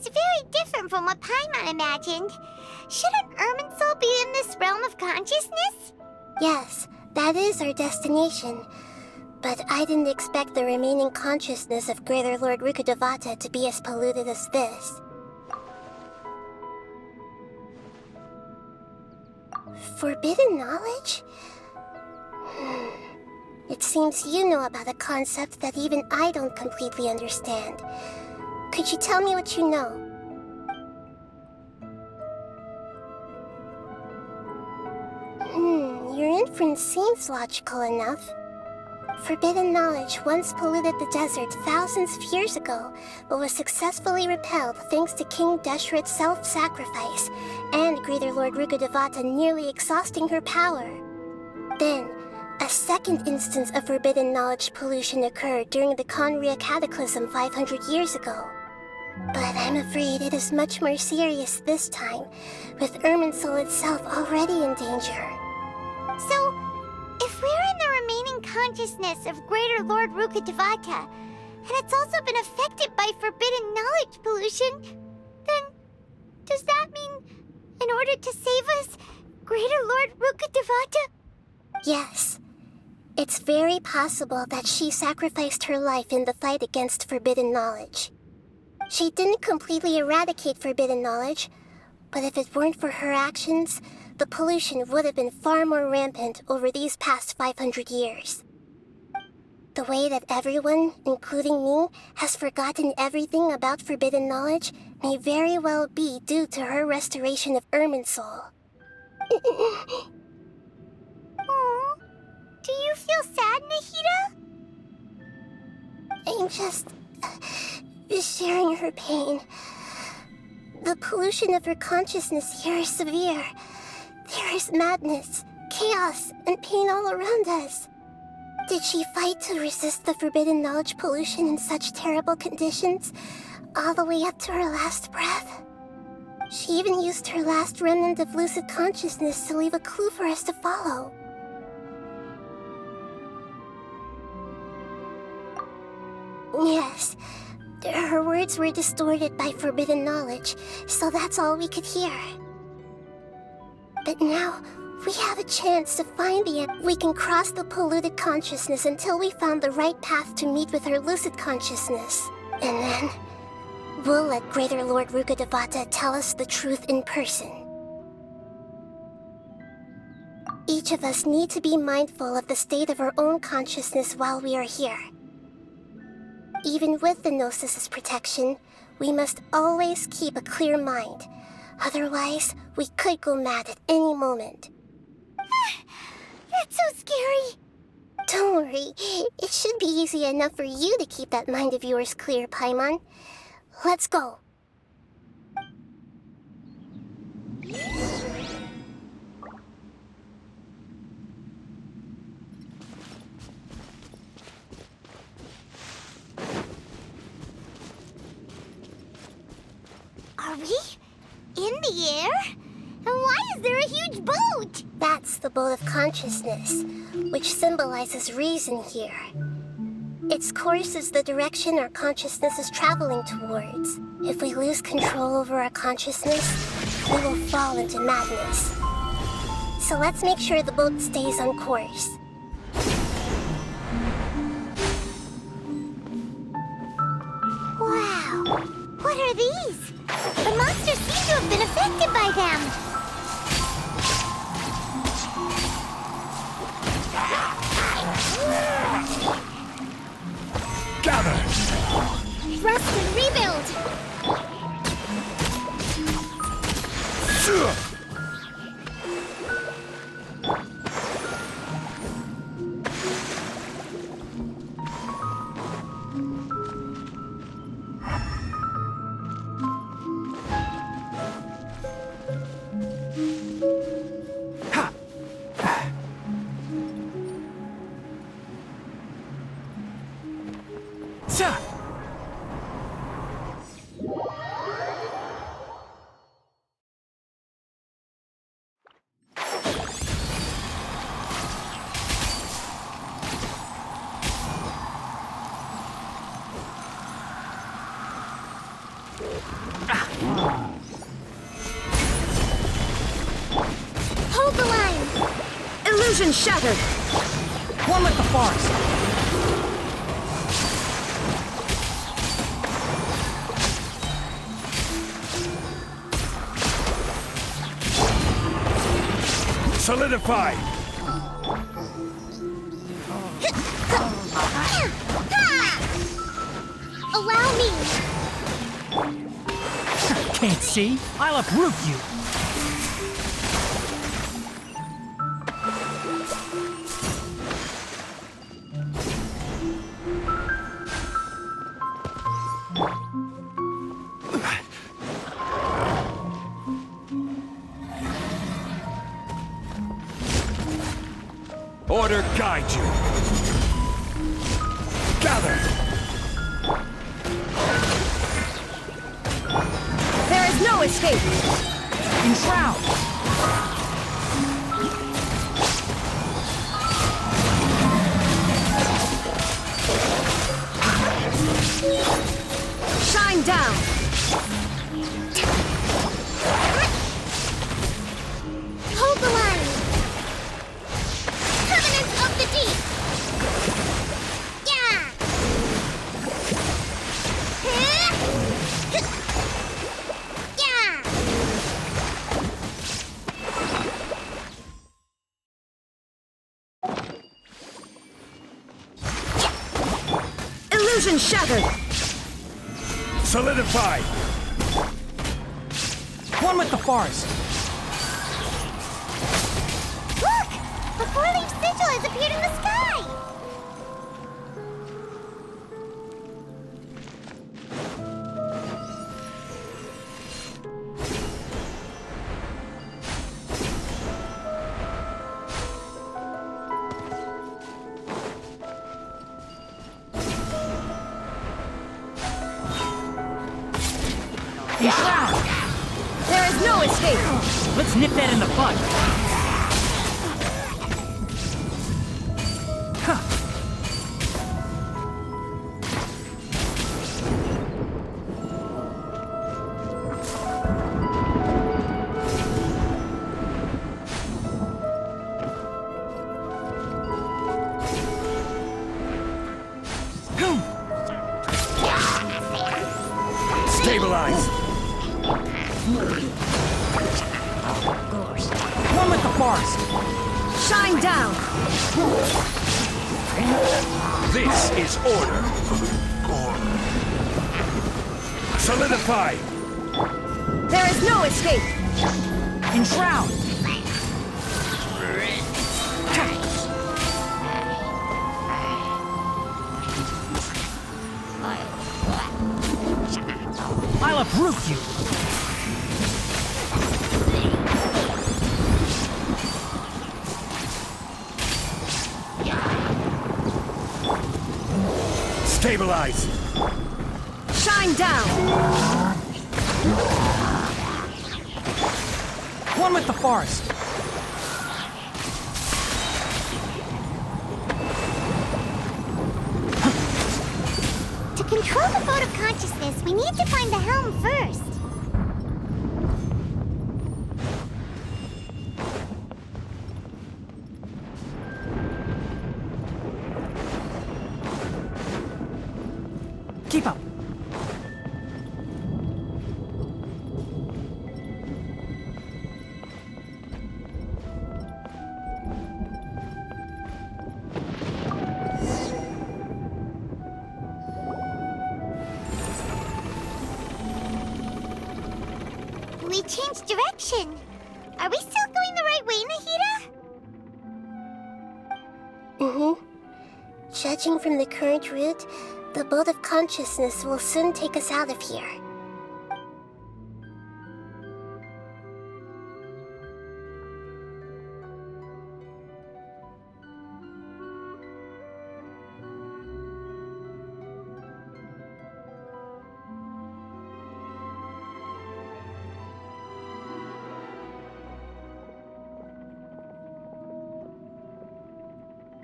It's very different from what Paimon imagined. Shouldn't Irminsul be in this realm of consciousness? Yes, that is our destination. But I didn't expect the remaining consciousness of Greater Lord Rukkhadevata to be as polluted as this. Forbidden knowledge? It seems you know about a concept that even I don't completely understand. Could you tell me what you know? Your inference seems logical enough. Forbidden knowledge once polluted the desert thousands of years ago, but was successfully repelled thanks to King Deshret's self-sacrifice, and Greater Lord Rukkhadevata nearly exhausting her power. Then, a second instance of forbidden knowledge pollution occurred during the Conria Cataclysm 500 years ago. But I'm afraid it is much more serious this time, with Irminsul itself already in danger. So, if we're in the remaining consciousness of Greater Lord Rukkhadevata, and it's also been affected by forbidden knowledge pollution, then does that mean, in order to save us, Greater Lord Rukkhadevata? Yes. It's very possible that she sacrificed her life in the fight against forbidden knowledge. She didn't completely eradicate forbidden knowledge, but if it weren't for her actions, the pollution would have been far more rampant over these past 500 years. The way that everyone, including me, has forgotten everything about forbidden knowledge may very well be due to her restoration of Irminsul. Aww. Do you feel sad, Nahida? I'm just sharing her pain. The pollution of her consciousness here is severe. There is madness, chaos, and pain all around us. Did she fight to resist the forbidden knowledge pollution in such terrible conditions, all the way up to her last breath? She even used her last remnant of lucid consciousness to leave a clue for us to follow. Yes, her words were distorted by forbidden knowledge, so that's all we could hear. But now, we have a chance to find the end. We can cross the polluted consciousness until we found the right path to meet with her lucid consciousness. And then, we'll let Greater Lord Rukkhadevata tell us the truth in person. Each of us need to be mindful of the state of our own consciousness while we are here. Even with the Gnosis's protection, we must always keep a clear mind. Otherwise, we could go mad at any moment. That's so scary. Don't worry, it should be easy enough for you to keep that mind of yours clear, Paimon. Let's go. Are we in the air? And why is there a huge boat? That's the boat of consciousness, which symbolizes reason here. Its course is the direction our consciousness is traveling towards. If we lose control over our consciousness, we will fall into madness. So let's make sure the boat stays on course. Wow, what are these? The monsters seem to have been affected by them. Gather! Rust and rebuild! Illusion shattered! One with the forest! Solidify! Allow me! Can't see? I'll uproot you! Order guide you! Gather! There is no escape! Enshroud! Shine down! Hold the line! Covenant of the Deep! Yeah! Yeah! Illusion shattered! Solidify! One with the forest! Look! The four-leaf sigil has appeared in the sky! Enshroud! There is no escape! Let's nip that in the bud! Huh. Stabilize! One with the forest! Shine down! This is order! Solidify! There is no escape! Enshroud! I'll uproot you! Stabilize! Shine down! One with the forest! To control the boat of consciousness, we need to find the helm first. Keep up! We changed direction. Are we still going the right way, Nahida? Judging from the current route, the boat of consciousness will soon take us out of here.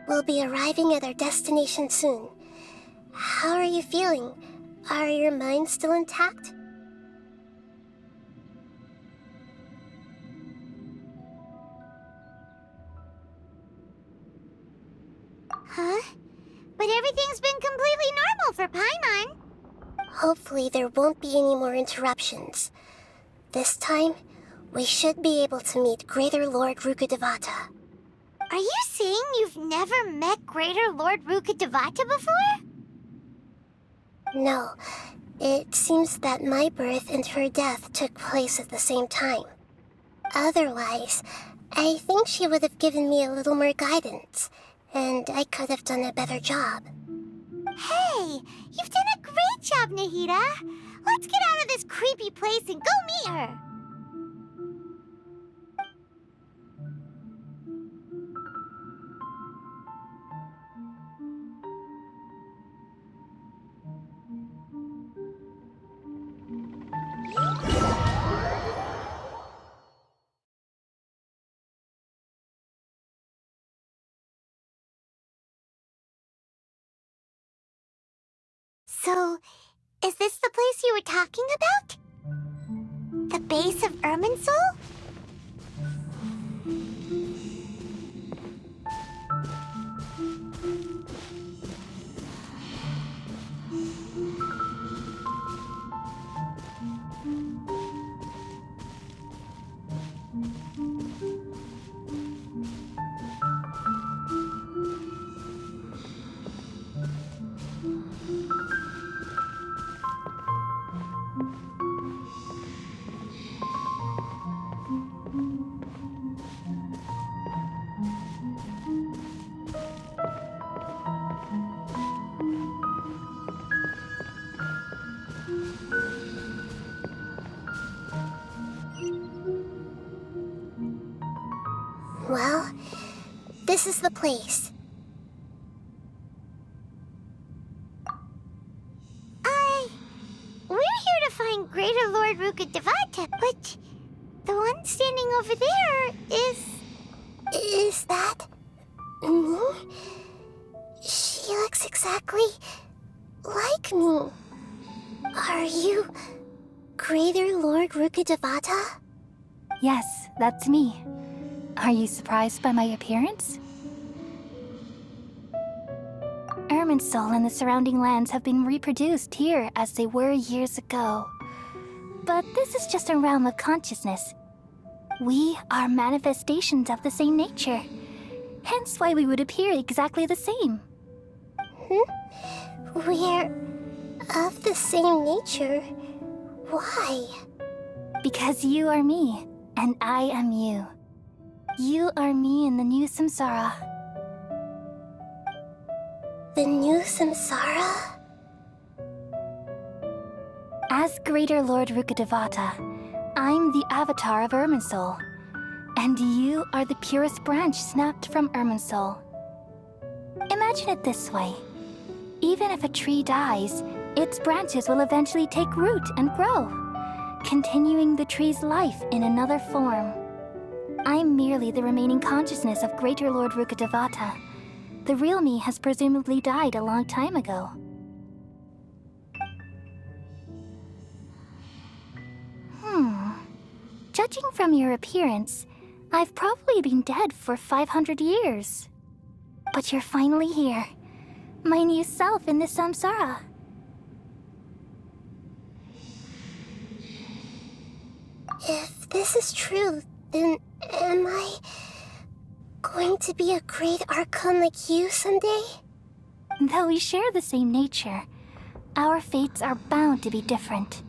We'll be arriving at our destination soon. How are you feeling? Are your minds still intact? Huh? But everything's been completely normal for Paimon. Hopefully there won't be any more interruptions. This time, we should be able to meet Greater Lord Rukkhadevata. Are you saying you've never met Greater Lord Rukkhadevata before? No, it seems that my birth and her death took place at the same time. Otherwise, I think she would have given me a little more guidance, and I could have done a better job. Hey, you've done a great job, Nahida. Let's get out of this creepy place and go meet her. So, is this the place you were talking about? The base of Irminsul? Well, this is the place. We're here to find Greater Lord Rukkhadevata, but the one standing over there is... Is that me? She looks exactly like me. Are you Greater Lord Rukkhadevata? Yes, that's me. Are you surprised by my appearance? Irminsul and the surrounding lands have been reproduced here as they were years ago. But this is just a realm of consciousness. We are manifestations of the same nature. Hence why we would appear exactly the same. We're of the same nature. Why? Because you are me, and I am you. You are me in the new samsara. The new samsara? As Greater Lord Rukkhadevata, I'm the avatar of Irminsul, and you are the purest branch snapped from Irminsul. Imagine it this way. Even if a tree dies, its branches will eventually take root and grow, continuing the tree's life in another form. I'm merely the remaining consciousness of Greater Lord Rukkhadevata. The real me has presumably died a long time ago. Judging from your appearance, I've probably been dead for 500 years. But you're finally here. My new self in the samsara. If this is true, then am I going to be a great Archon like you someday? Though we share the same nature, our fates are bound to be different.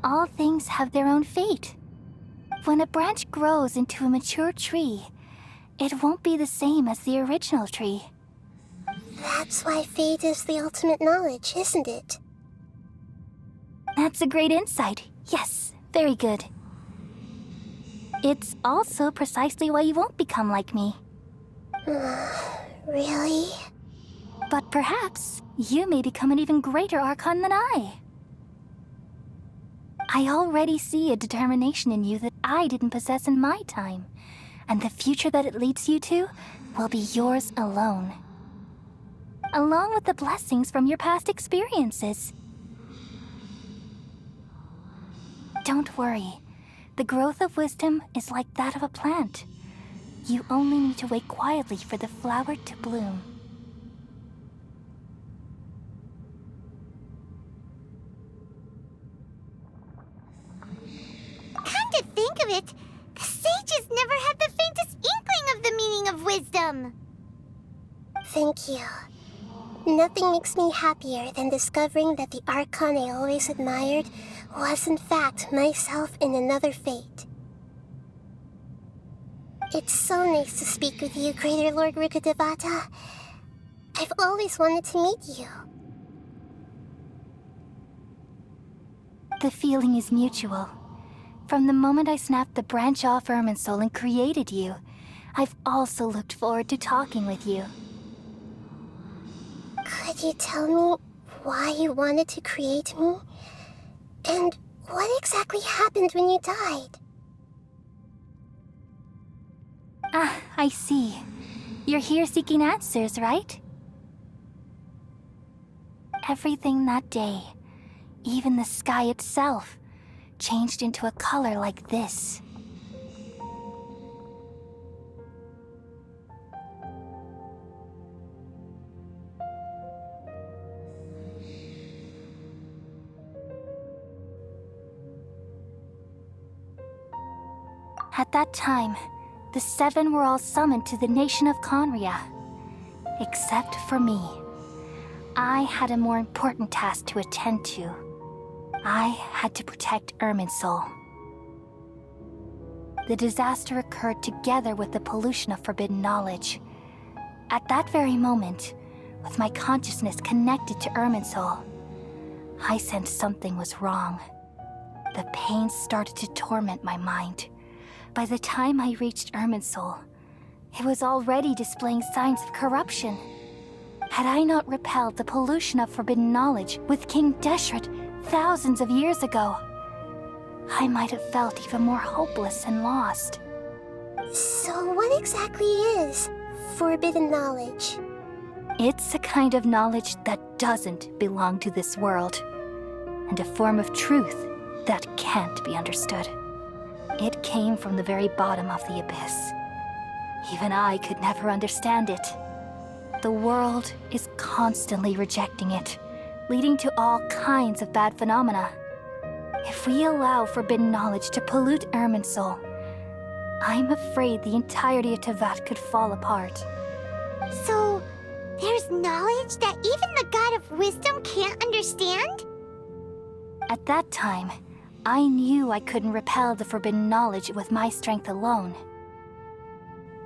All things have their own fate. When a branch grows into a mature tree, it won't be the same as the original tree. That's why fate is the ultimate knowledge, isn't it? That's a great insight. Yes, very good. It's also precisely why you won't become like me. Really? But perhaps you may become an even greater Archon than I. I already see a determination in you that I didn't possess in my time, and the future that it leads you to will be yours alone. Along with the blessings from your past experiences. Don't worry. The growth of wisdom is like that of a plant. You only need to wait quietly for the flower to bloom. of it, the sages never had the faintest inkling of the meaning of wisdom. Thank you. Nothing makes me happier than discovering that the Archon I always admired was in fact myself in another fate. It's so nice to speak with you, Greater Lord Rukkhadevata. I've always wanted to meet you. The feeling is mutual. From the moment I snapped the branch off Irminsul and created you, I've also looked forward to talking with you. Could you tell me why you wanted to create me? And what exactly happened when you died? Ah, I see. You're here seeking answers, right? Everything that day, even the sky itself, changed into a color like this. At that time, the seven were all summoned to the nation of Conria. Except for me. I had a more important task to attend to. I had to protect Irminsul. The disaster occurred together with the pollution of forbidden knowledge. At that very moment, with my consciousness connected to Irminsul, I sensed something was wrong. The pain started to torment my mind. By the time I reached Irminsul, it was already displaying signs of corruption. Had I not repelled the pollution of forbidden knowledge with King Deshret thousands of years ago, I might have felt even more hopeless and lost. So what exactly is forbidden knowledge? It's a kind of knowledge that doesn't belong to this world, and a form of truth that can't be understood. It came from the very bottom of the abyss. Even I could never understand it. The world is constantly rejecting it, leading to all kinds of bad phenomena. If we allow forbidden knowledge to pollute Irminsul, I'm afraid the entirety of Tevat could fall apart. So, there's knowledge that even the God of wisdom can't understand? At that time, I knew I couldn't repel the forbidden knowledge with my strength alone.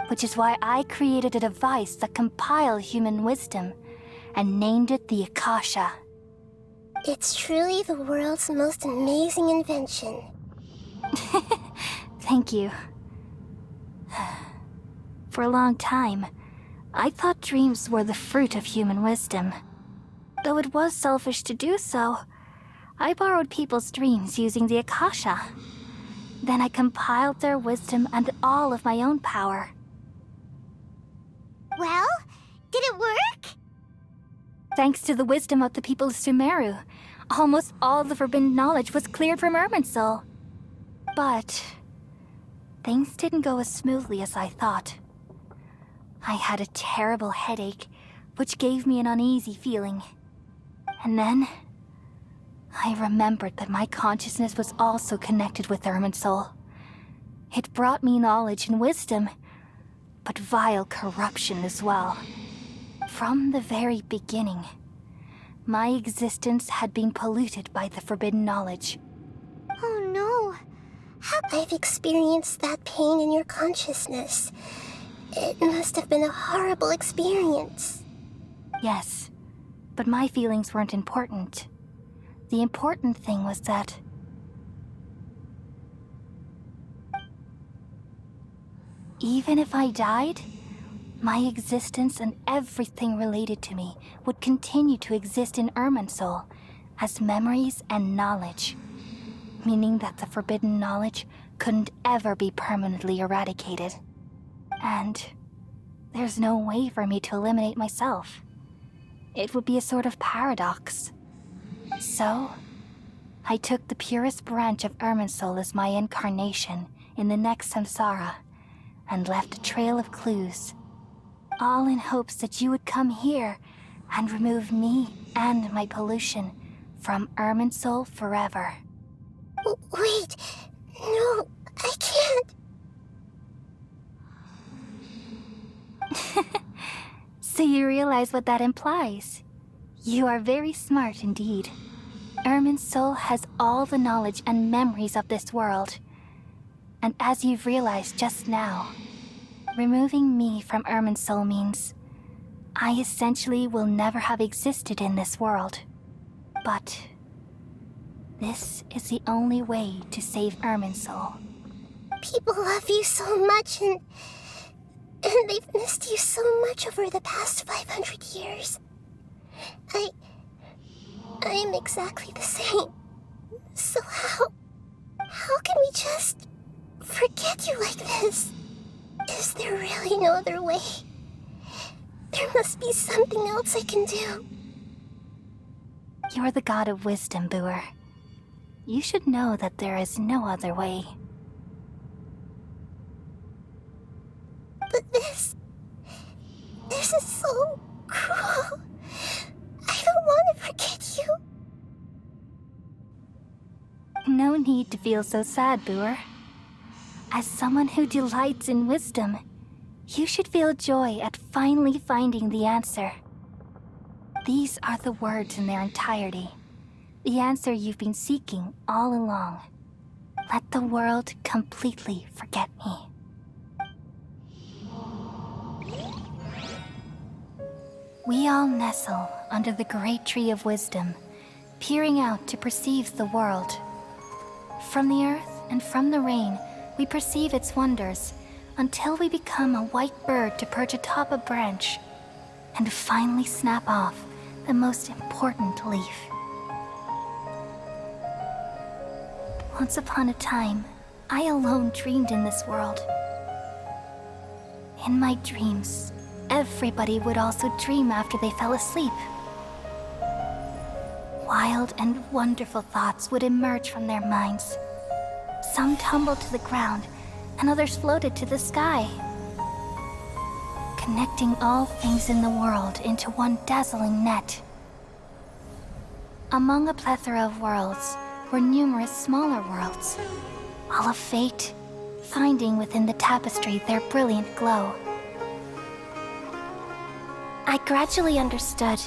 Which is why I created a device that compiled human wisdom and named it the Akasha. It's truly the world's most amazing invention. Thank you. For a long time, I thought dreams were the fruit of human wisdom. Though it was selfish to do so, I borrowed people's dreams using the Akasha. Then I compiled their wisdom and all of my own power. Well, did it work? Thanks to the wisdom of the people of Sumeru, almost all the forbidden knowledge was cleared from Irminsul. But things didn't go as smoothly as I thought. I had a terrible headache, which gave me an uneasy feeling. And then I remembered that my consciousness was also connected with Irminsul. It brought me knowledge and wisdom, but vile corruption as well. From the very beginning, my existence had been polluted by the forbidden knowledge. Oh no. I've experienced that pain in your consciousness. It must have been a horrible experience. Yes, but my feelings weren't important. The important thing was that even if I died, my existence and everything related to me would continue to exist in Irminsul as memories and knowledge, meaning that the forbidden knowledge couldn't ever be permanently eradicated. And there's no way for me to eliminate myself. It would be a sort of paradox. So, I took the purest branch of Irminsul as my incarnation in the next samsara and left a trail of clues, all in hopes that you would come here and remove me and my pollution from Irminsul forever. Wait, no, I can't. So you realize what that implies. You are very smart indeed. Ermin's soul has all the knowledge and memories of this world. And as you've realized just now, removing me from Ermin's soul means I essentially will never have existed in this world. But this is the only way to save Ermin's soul. People love you so much, and they've missed you so much over the past 500 years. I am exactly the same. So how can we just forget you like this? Is there really no other way? There must be something else I can do. You're the god of wisdom, Booer. You should know that there is no other way. But this is so cruel. I don't want to forget you. No need to feel so sad, Booer. As someone who delights in wisdom, you should feel joy at finally finding the answer. These are the words in their entirety. The answer you've been seeking all along. Let the world completely forget me. We all nestle under the great tree of wisdom, peering out to perceive the world. From the earth and from the rain, we perceive its wonders, until we become a white bird to perch atop a branch, and finally snap off the most important leaf. Once upon a time, I alone dreamed in this world. In my dreams, everybody would also dream after they fell asleep. Wild and wonderful thoughts would emerge from their minds. Some tumbled to the ground, and others floated to the sky, connecting all things in the world into one dazzling net. Among a plethora of worlds were numerous smaller worlds, all of fate, finding within the tapestry their brilliant glow. I gradually understood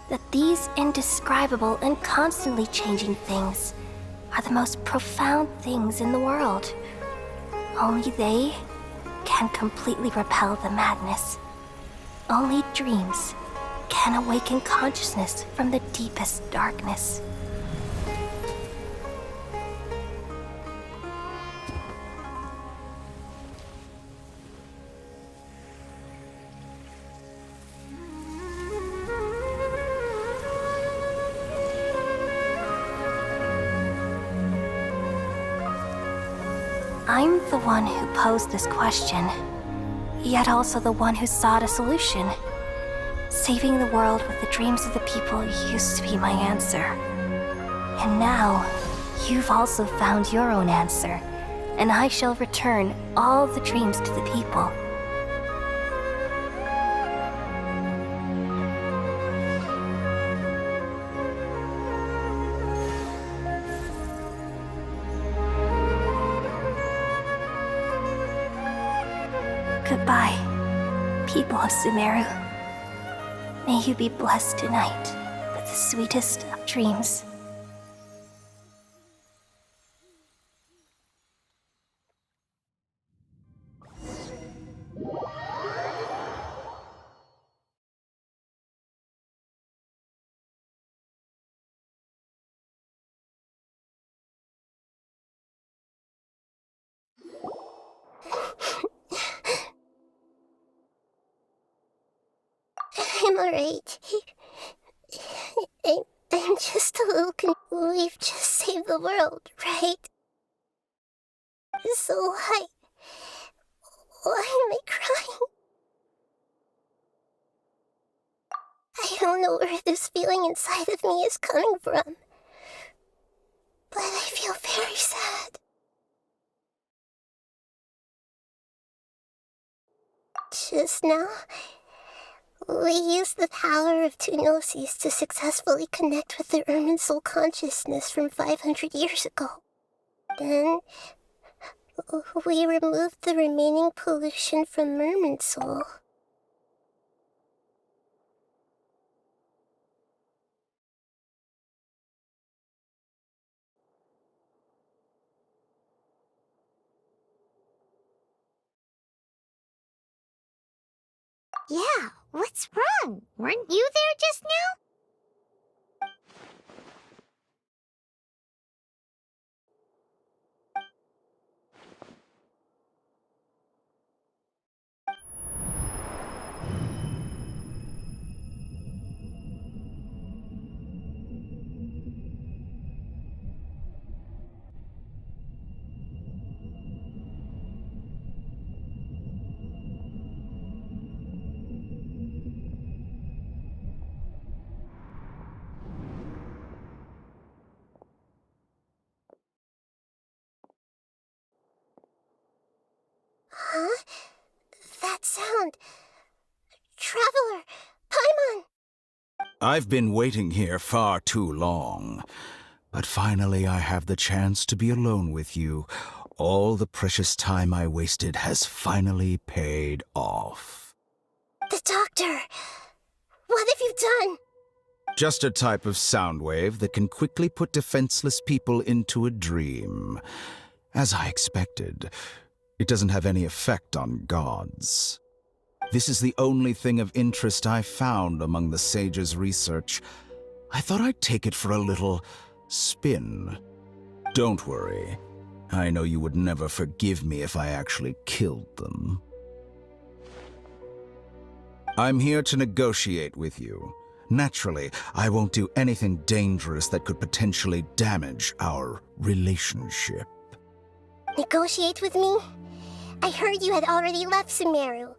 that these indescribable and constantly changing things are the most profound things in the world. Only they can completely repel the madness. Only dreams can awaken consciousness from the deepest darkness. I'm the one who posed this question, yet also the one who sought a solution. Saving the world with the dreams of the people used to be my answer. And now, you've also found your own answer, and I shall return all the dreams to the people. Goodbye, people of Sumeru. May you be blessed tonight with the sweetest of dreams. I'm alright. I'm just a little We've just saved the world, right? So why am I crying? I don't know where this feeling inside of me is coming from, but I feel very sad. Just now, we used the power of two gnosis to successfully connect with the Ermin soul consciousness from 500 years ago. Then, we removed the remaining pollution from Ermin soul. Yeah, what's wrong? Weren't you there just now? Huh? That sound. Traveler! Paimon! I've been waiting here far too long. But finally I have the chance to be alone with you. All the precious time I wasted has finally paid off. The doctor! What have you done? Just a type of sound wave that can quickly put defenseless people into a dream. As I expected, it doesn't have any effect on gods. This is the only thing of interest I found among the sage's research. I thought I'd take it for a little spin. Don't worry. I know you would never forgive me if I actually killed them. I'm here to negotiate with you. Naturally, I won't do anything dangerous that could potentially damage our relationship. Negotiate with me? I heard you had already left Sumeru.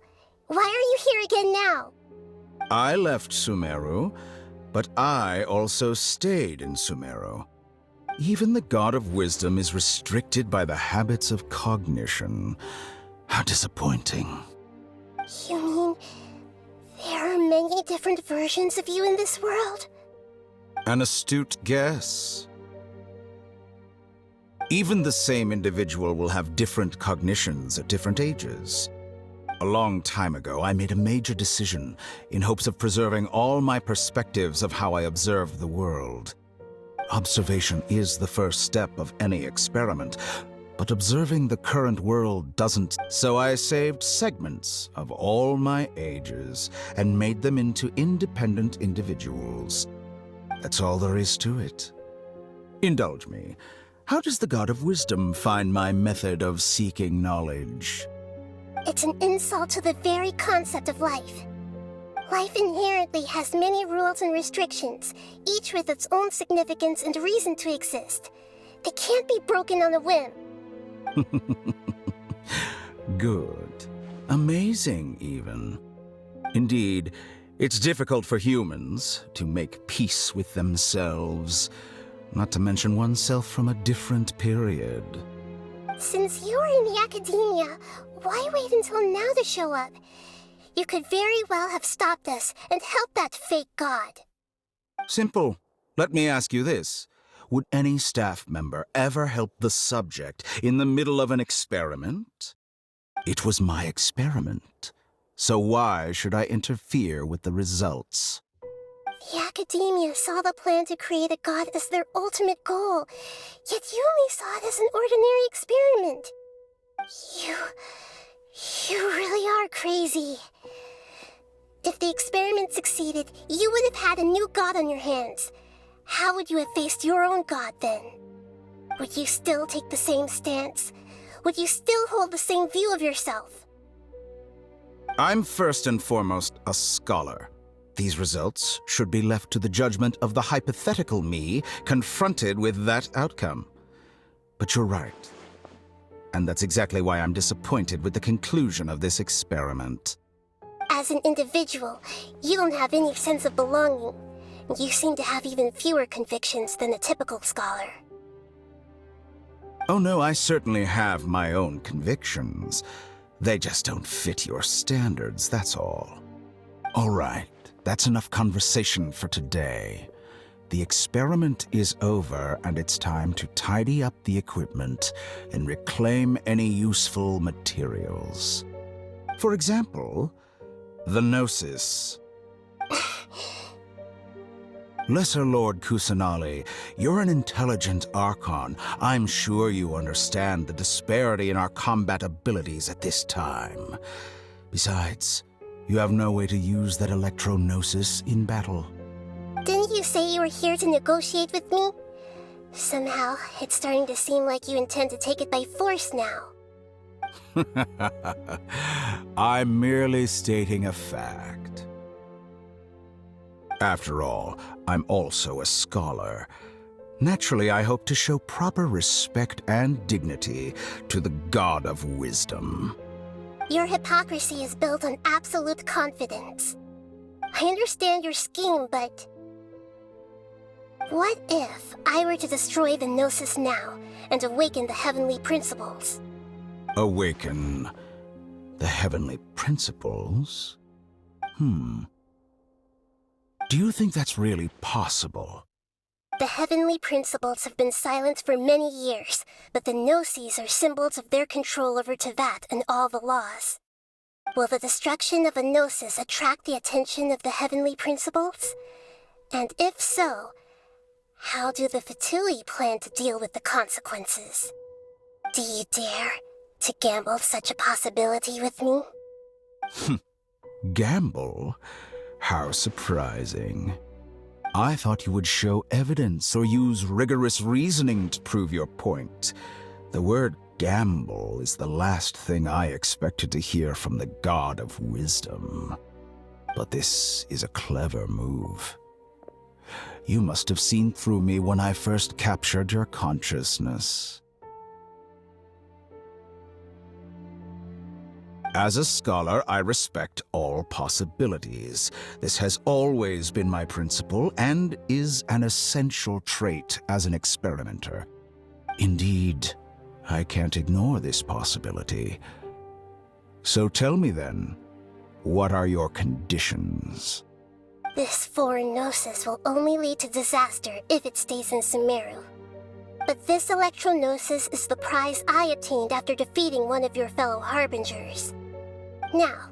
Why are you here again now? I left Sumeru, but I also stayed in Sumeru. Even the God of Wisdom is restricted by the habits of cognition. How disappointing. You mean there are many different versions of you in this world? An astute guess. Even the same individual will have different cognitions at different ages. A long time ago, I made a major decision in hopes of preserving all my perspectives of how I observe the world. Observation is the first step of any experiment, but observing the current world doesn't. So I saved segments of all my ages and made them into independent individuals. That's all there is to it. Indulge me. How does the God of Wisdom find my method of seeking knowledge? It's an insult to the very concept of life. Life inherently has many rules and restrictions, each with its own significance and reason to exist. They can't be broken on a whim. Good. Amazing, even. Indeed, it's difficult for humans to make peace with themselves, not to mention oneself from a different period. Since you're in the academia, why wait until now to show up? You could very well have stopped us and helped that fake god. Simple. Let me ask you this. Would any staff member ever help the subject in the middle of an experiment? It was my experiment. So why should I interfere with the results? The academia saw the plan to create a god as their ultimate goal, yet you only saw it as an ordinary experiment. You really are crazy. If the experiment succeeded, you would have had a new god on your hands. How would you have faced your own god then? Would you still take the same stance? Would you still hold the same view of yourself? I'm first and foremost a scholar. These results should be left to the judgment of the hypothetical me confronted with that outcome. But you're right. And that's exactly why I'm disappointed with the conclusion of this experiment. As an individual, you don't have any sense of belonging. You seem to have even fewer convictions than a typical scholar. Oh no, I certainly have my own convictions. They just don't fit your standards, that's all. All right, that's enough conversation for today. The experiment is over, and it's time to tidy up the equipment and reclaim any useful materials. For example, the Gnosis. Lesser Lord Kusanali, you're an intelligent Archon. I'm sure you understand the disparity in our combat abilities at this time. Besides, You have no way to use that electro-gnosis in battle. Didn't you say you were here to negotiate with me? Somehow, it's starting to seem like you intend to take it by force now. I'm merely stating a fact. After all, I'm also a scholar. Naturally, I hope to show proper respect and dignity to the God of Wisdom. Your hypocrisy is built on absolute confidence. I understand your scheme, but... what if I were to destroy the Gnosis now and awaken the heavenly principles? Awaken the heavenly principles? Do you think that's really possible? The heavenly principles have been silent for many years, but the Gnosis are symbols of their control over Teyvat and all the laws. Will the destruction of a Gnosis attract the attention of the heavenly principles? And if so, how do the Fatui plan to deal with the consequences? Do you dare to gamble such a possibility with me? Gamble? How surprising. I thought you would show evidence or use rigorous reasoning to prove your point. The word gamble is the last thing I expected to hear from the God of Wisdom. But this is a clever move. You must have seen through me when I first captured your consciousness. As a scholar, I respect all possibilities. This has always been my principle and is an essential trait as an experimenter. Indeed, I can't ignore this possibility. So tell me then, what are your conditions? This foreign Gnosis will only lead to disaster if it stays in Sumeru. But this electro-Gnosis is the prize I obtained after defeating one of your fellow Harbingers. Now,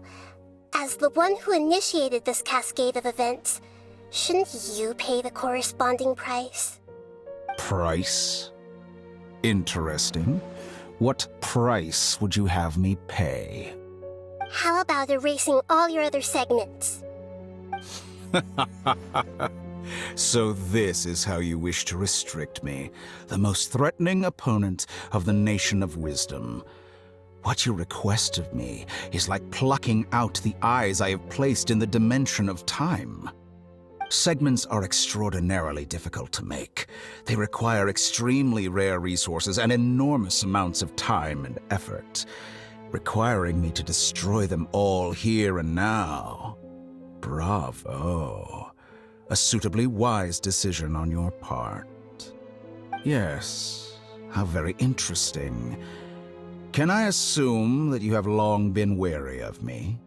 as the one who initiated this cascade of events, shouldn't you pay the corresponding price? Price? Interesting. What price would you have me pay? How about erasing all your other segments? So this is how you wish to restrict me, the most threatening opponent of the Nation of Wisdom. What you request of me is like plucking out the eyes I have placed in the dimension of time. Segments are extraordinarily difficult to make. They require extremely rare resources and enormous amounts of time and effort, requiring me to destroy them all here and now. Bravo. A suitably wise decision on your part. Yes, how very interesting. Can I assume that you have long been wary of me?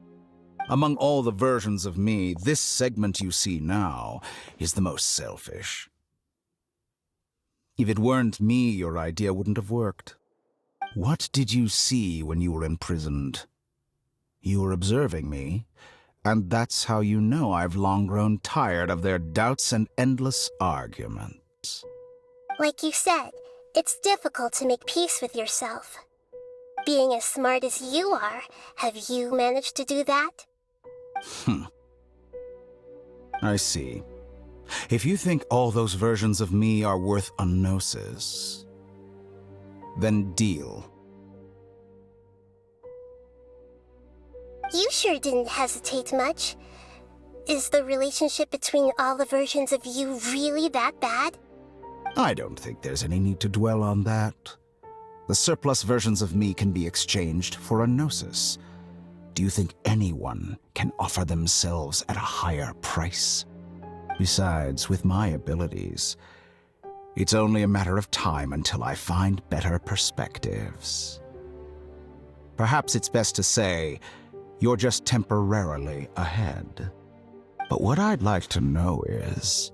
Among all the versions of me, this segment you see now is the most selfish. If it weren't me, your idea wouldn't have worked. What did you see when you were imprisoned? You were observing me, and that's how you know I've long grown tired of their doubts and endless arguments. Like you said, it's difficult to make peace with yourself. Being as smart as you are, have you managed to do that? I see. If you think all those versions of me are worth a gnosis, then deal. You sure didn't hesitate much. Is the relationship between all the versions of you really that bad? I don't think there's any need to dwell on that. The surplus versions of me can be exchanged for a gnosis. Do you think anyone can offer themselves at a higher price? Besides, with my abilities, it's only a matter of time until I find better perspectives. Perhaps it's best to say, you're just temporarily ahead. But what I'd like to know is,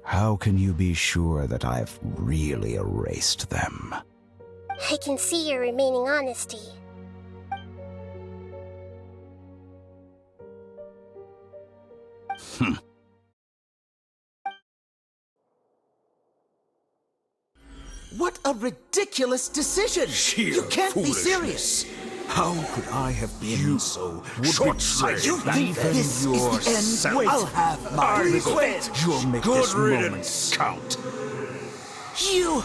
how can you be sure that I've really erased them? I can see your remaining honesty. What a ridiculous decision! Sheer You can't be foolishness. serious! How could I have been so short-sighted. You think even this yourself? is the end? Wait. I'll have my I revenge. quit. You'll make Good this moment riddance. count. You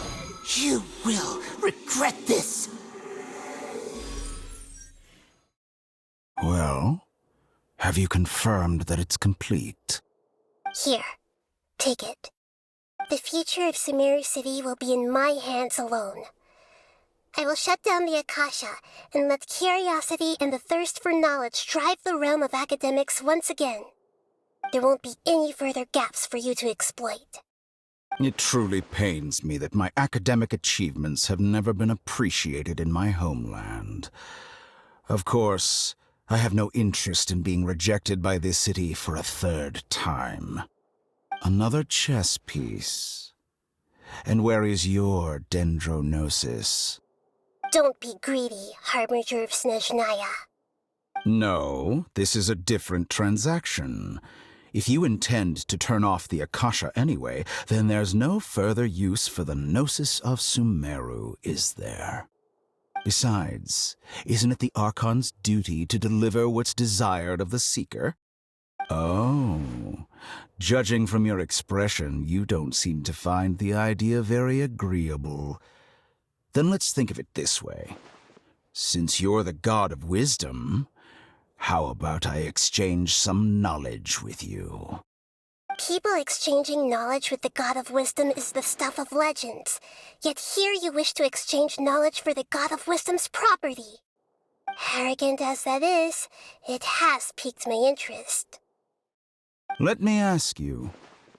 will regret this. Well, have you confirmed that it's complete? Here, take it. The future of Sumeru City will be in my hands alone. I will shut down the Akasha and let curiosity and the thirst for knowledge drive the realm of academics once again. There won't be any further gaps for you to exploit. It truly pains me that my academic achievements have never been appreciated in my homeland. Of course, I have no interest in being rejected by this city for a third time. Another chess piece. And where is your dendronosis? Don't be greedy, Harbinger of Snezhnaya. No, this is a different transaction. If you intend to turn off the Akasha anyway, then there's no further use for the Gnosis of Sumeru, is there? Besides, isn't it the Archon's duty to deliver what's desired of the Seeker? Oh, judging from your expression, you don't seem to find the idea very agreeable. Then let's think of it this way. Since you're the god of wisdom, how about I exchange some knowledge with you? People exchanging knowledge with the God of Wisdom is the stuff of legends. Yet here you wish to exchange knowledge for the God of Wisdom's property. Arrogant as that is, it has piqued my interest. Let me ask you,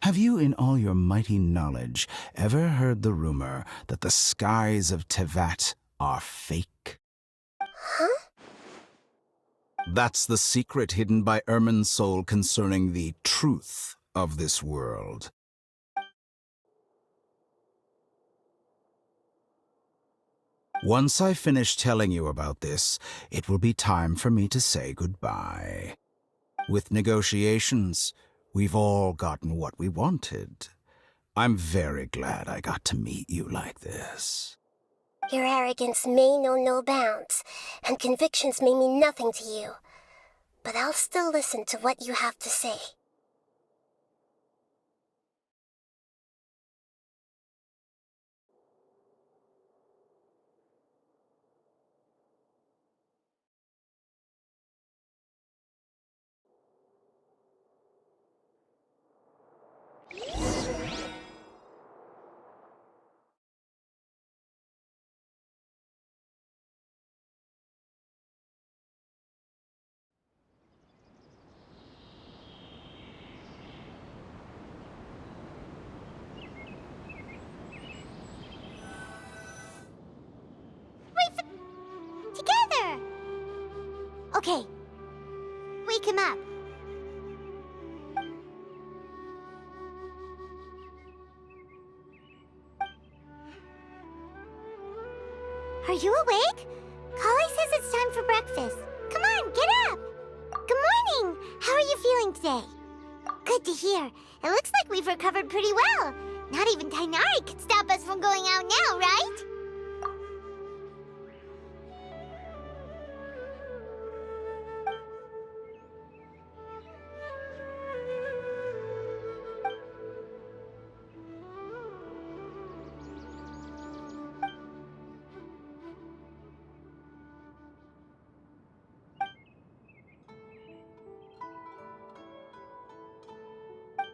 have you in all your mighty knowledge ever heard the rumor that the skies of Tevat are fake? Huh? That's the secret hidden by Irminsul concerning the truth of this world. Once I finish telling you about this, it will be time for me to say goodbye. With negotiations, we've all gotten what we wanted. I'm very glad I got to meet you like this. Your arrogance may know no bounds, and convictions may mean nothing to you. But I'll still listen to what you have to say. Together! Okay. Wake him up. Are you awake? Kali says it's time for breakfast. Come on, get up! Good morning! How are you feeling today? Good to hear. It looks like we've recovered pretty well. Not even Tainari could stop us from going out now, right?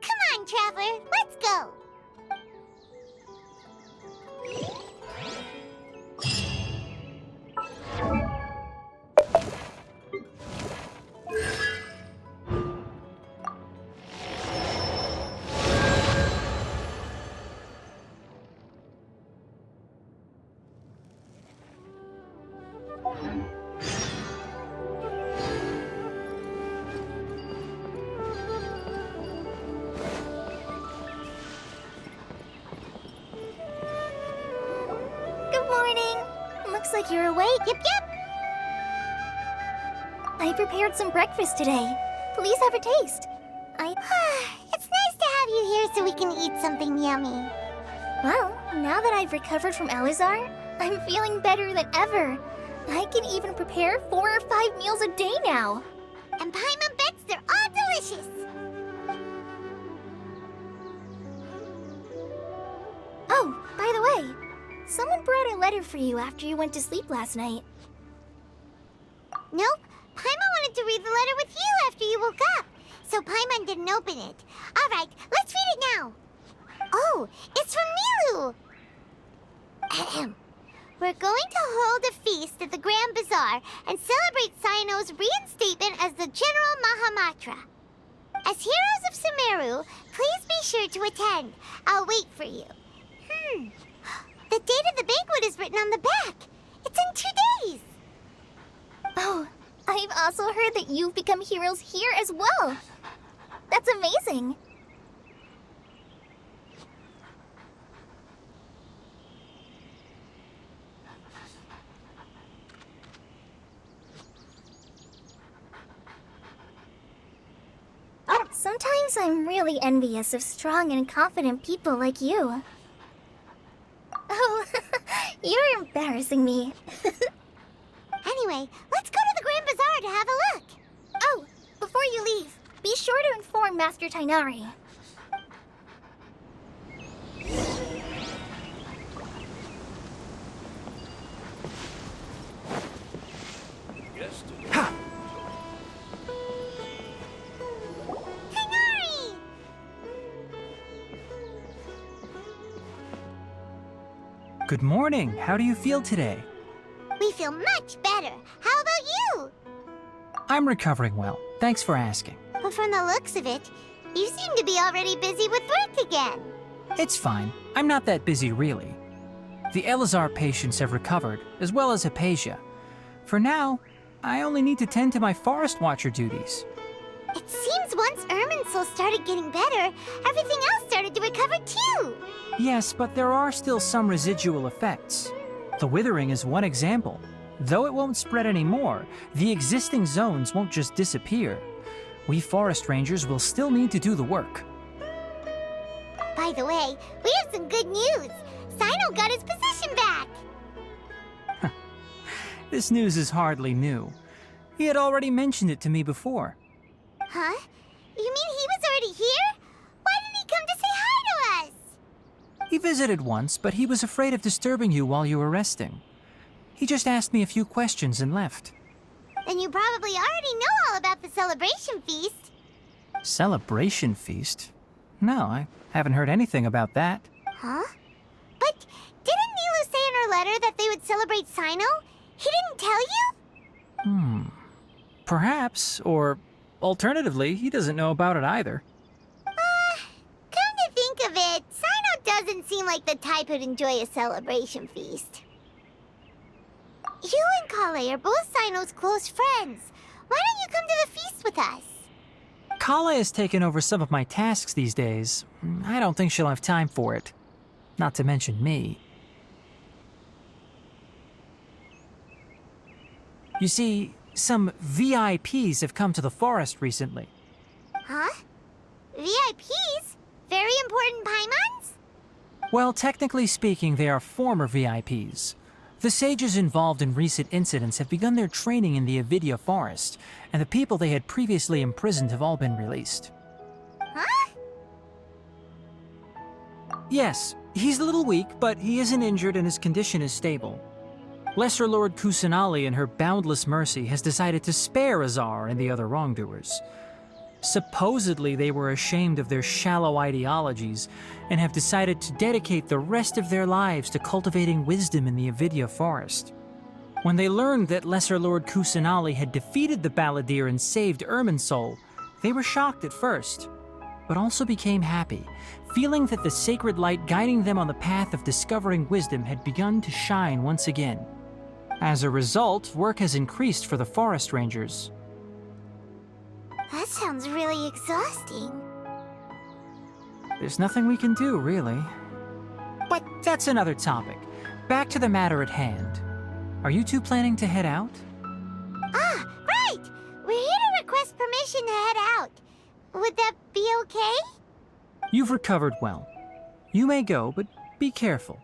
Come on, Traveler, let's go! Good morning. Looks like you're awake. Yep. I prepared some breakfast today. Please have a taste. It's nice to have you here so we can eat something yummy. Well, now that I've recovered from Alizar, I'm feeling better than ever. I can even prepare 4 or 5 meals a day now. And Paimon bets they're all delicious. Oh, by the way, someone brought a letter for you after you went to sleep last night. Nope. Paimon wanted to read the letter with you after you woke up, so Paimon didn't open it. All right, let's read it now. Oh, it's from Milu. Ahem. We're going to hold a feast at the Grand Bazaar and celebrate Cyano's reinstatement as the General Mahamatra. As heroes of Sumeru, please be sure to attend. I'll wait for you. The date of the banquet is written on the back. It's in 2 days. Oh, I've also heard that you've become heroes here as well. That's amazing. Sometimes I'm really envious of strong and confident people like you. Oh, you're embarrassing me. Anyway, let's go to the Grand Bazaar to have a look. Oh, before you leave, be sure to inform Master Tainari. Tainari! Good morning. How do you feel today? We feel much better. How about you? I'm recovering well. Thanks for asking. But from the looks of it, you seem to be already busy with work again. It's fine. I'm not that busy, really. The Elazar patients have recovered, as well as Hypatia. For now, I only need to tend to my Forest Watcher duties. It seems once Irminsul started getting better, everything else started to recover too. Yes, but there are still some residual effects. The withering is one example. Though it won't spread anymore, the existing zones won't just disappear. We forest rangers will still need to do the work. By the way, we have some good news. Cyno got his position back. This news is hardly new. He had already mentioned it to me before. Huh? You mean he was already here? Why didn't he come to say hi to us? He visited once, but he was afraid of disturbing you while you were resting. He just asked me a few questions and left. Then you probably already know all about the celebration feast. Celebration feast? No, I haven't heard anything about that. Huh? But didn't Nilu say in her letter that they would celebrate Cyno? He didn't tell you? Perhaps, or alternatively, he doesn't know about it either. Come to think of it, Cyno doesn't seem like the type who'd enjoy a celebration feast. You and Kale are both Cyno's close friends. Why don't you come to the feast with us? Kala has taken over some of my tasks these days. I don't think she'll have time for it. Not to mention me. You see, some VIPs have come to the forest recently. Huh? VIPs? Very important Paimons? Well, technically speaking, they are former VIPs. The sages involved in recent incidents have begun their training in the Avidya forest, and the people they had previously imprisoned have all been released. Huh? Yes, he's a little weak, but he isn't injured and his condition is stable. Lesser Lord Kusanali, in her boundless mercy, has decided to spare Azar and the other wrongdoers. Supposedly, they were ashamed of their shallow ideologies and have decided to dedicate the rest of their lives to cultivating wisdom in the Avidya forest. When they learned that Lesser Lord Kusanali had defeated the Balladeer and saved Irminsul, they were shocked at first, but also became happy, feeling that the sacred light guiding them on the path of discovering wisdom had begun to shine once again. As a result, work has increased for the forest rangers. That sounds really exhausting. There's nothing we can do, really. But that's another topic. Back to the matter at hand. Are you two planning to head out? Ah, right! We're here to request permission to head out. Would that be okay? You've recovered well. You may go, but be careful.